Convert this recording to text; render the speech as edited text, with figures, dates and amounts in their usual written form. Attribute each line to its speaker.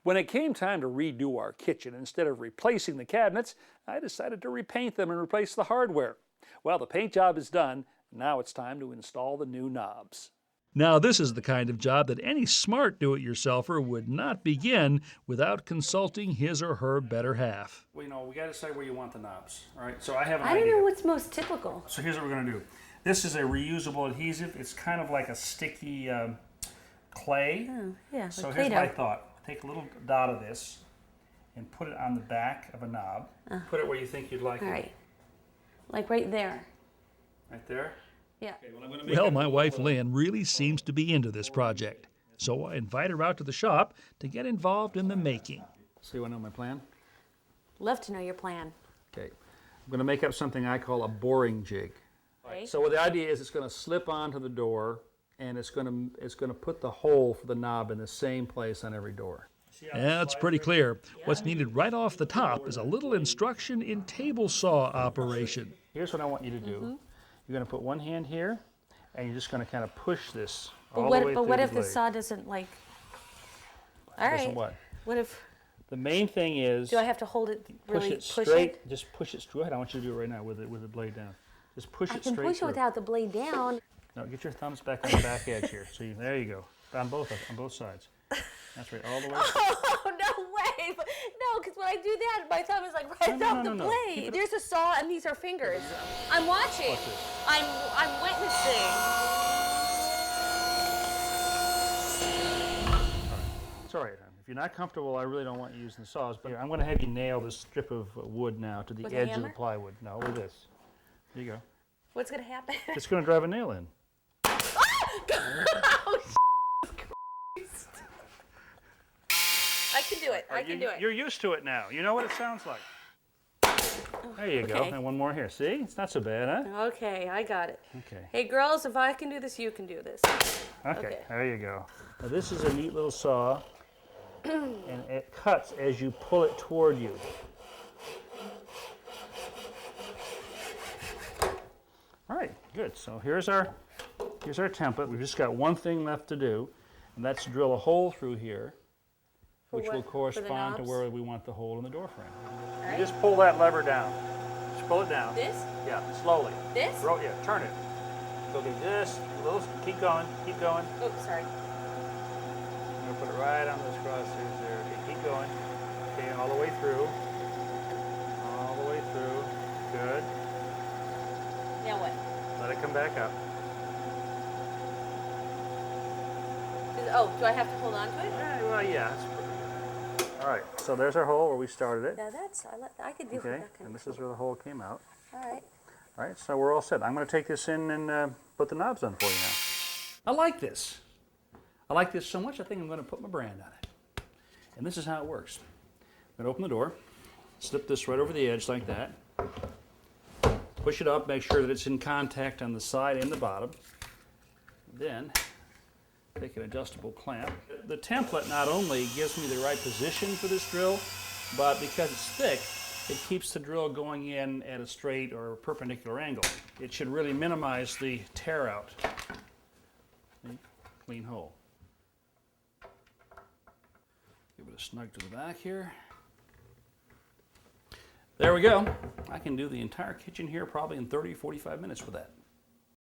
Speaker 1: When it came time to redo our kitchen, instead of replacing the cabinets, I decided to repaint them and replace the hardware. Well, the paint job is done. Now it's time to install the new knobs. Now, this is the kind of job that any smart do-it-yourselfer would not begin without consulting his or her better half. Well, we got to decide where you want the knobs. All right, so I have an idea.
Speaker 2: I don't know what's most typical.
Speaker 1: So here's what we're going to do. This is a reusable adhesive. It's kind of like a sticky clay.
Speaker 2: Oh, yeah,
Speaker 1: so
Speaker 2: like
Speaker 1: here's
Speaker 2: Play-Doh.
Speaker 1: my thought. Take a little dot of this and put it on the back of a knob. Put it where you think you'd like it.
Speaker 2: All right. Like right there.
Speaker 1: Right there?
Speaker 2: Yeah.
Speaker 1: Okay, well, my wife Lynn really seems to be into this project, so I invite her out to the shop to get involved in the making. So you want to know my plan?
Speaker 2: Love to know your plan.
Speaker 1: Okay. I'm going to make up something I call a boring jig.
Speaker 2: Okay.
Speaker 1: So what the idea is, it's going to slip onto the door, and it's going to put the hole for the knob in the same place on every door. Yeah, it's pretty clear. What's needed right off the top is a little instruction in table saw operation. Here's what I want you to do. You're going to put one hand here, and you're just going to kind of push this all the way through the blade.
Speaker 2: But what if the saw doesn't like... All right.
Speaker 1: Doesn't what?
Speaker 2: What if...
Speaker 1: The main thing is...
Speaker 2: Do I have to hold it, really
Speaker 1: push it straight? Just push it straight. I want you to do it right now with the blade down. Just push it straight through.
Speaker 2: I can push it without the blade down.
Speaker 1: No, get your thumbs back on the back edge here. So there you go. On both sides. That's right, all the way.
Speaker 2: Oh, no way. No, because when I do that, my thumb is like right off the blade. There's a saw and these are fingers. I'm watching.
Speaker 1: Watch this.
Speaker 2: I'm witnessing.
Speaker 1: It's all right. If you're not comfortable, I really don't want you using the saws, but I'm going to have you nail this strip of wood now to the
Speaker 2: With
Speaker 1: edge
Speaker 2: a
Speaker 1: of the
Speaker 2: hammer?
Speaker 1: plywood. No, with this. There you go.
Speaker 2: What's going to happen?
Speaker 1: It's going to drive a nail in.
Speaker 2: Oh, Christ. I can do it. I can do it.
Speaker 1: You're used to it now. You know what it sounds like. There you go.
Speaker 2: Okay.
Speaker 1: And one more here. See? It's not so bad, huh?
Speaker 2: Okay, I got it.
Speaker 1: Okay.
Speaker 2: Hey, girls, if I can do this, you can do this.
Speaker 1: Okay. There you go. Now, this is a neat little saw, and it cuts as you pull it toward you. All right, good. So here's our template. We've just got one thing left to do, and that's drill a hole through here, which will correspond to where we want the hole in the door frame.
Speaker 2: Right.
Speaker 1: You just pull that lever down. Just pull it down.
Speaker 2: This?
Speaker 1: Yeah, slowly.
Speaker 2: This?
Speaker 1: Yeah, turn it. So do this, keep going, keep going.
Speaker 2: Oh, sorry.
Speaker 1: I'm going to put it right on those crosshairs there. Okay, keep going. Okay, all the way through. All the way through. Good.
Speaker 2: Now what?
Speaker 1: Let it come back up.
Speaker 2: Oh, do I have to hold on to it?
Speaker 1: Well, yeah. That's pretty good. All right, so there's our hole where we started it.
Speaker 2: Now I could do it.
Speaker 1: Okay, and this is where the hole came out.
Speaker 2: All right.
Speaker 1: All right, so we're all set. I'm going to take this in and put the knobs on for you now. I like this. I like this so much, I think I'm going to put my brand on it. And this is how it works. I'm going to open the door, slip this right over the edge like that, push it up, make sure that it's in contact on the side and the bottom. Then take an adjustable clamp. The template not only gives me the right position for this drill, but because it's thick, it keeps the drill going in at a straight or perpendicular angle. It should really minimize the tear out. Clean hole. Give it a snug to the back here. There we go. I can do the entire kitchen here probably in 30, 45 minutes with that.